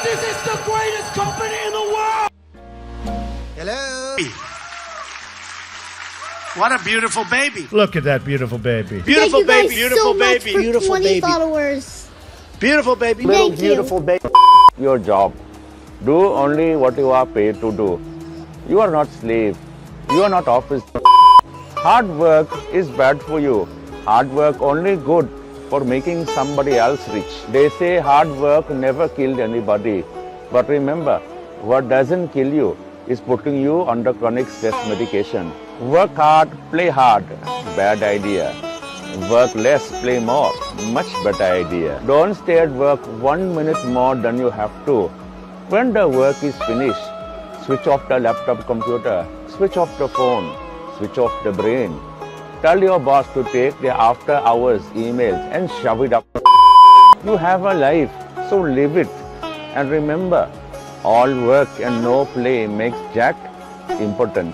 This is the greatest company in the world! Hello? What a beautiful baby. Look at that beautiful baby. Beautiful Thank baby, you guys beautiful so much baby, for beautiful 20 baby. followers. Beautiful baby. Thank you. Beautiful baby. Your job. Do only what you are paid to do. You are not slave. You are not office. Hard work is bad for you. Hard work only good for making somebody else rich. They say hard work never killed anybody. But remember, what doesn't kill you is putting you under chronic stress medication. Work hard, play hard. Bad idea. Work less, play more. Much better idea. Don't stay at work 1 minute more than you have to. When the work is finished, switch off the laptop computer, switch off the phone, switch off the brain. Tell your boss to take the after hours emails and shove it up. You have a life, so live it. And remember, all work and no play makes Jack impotent.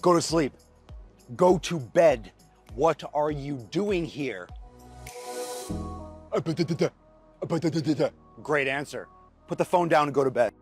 Go to sleep. Go to bed. What are you doing here? Great answer. Put the phone down and go to bed.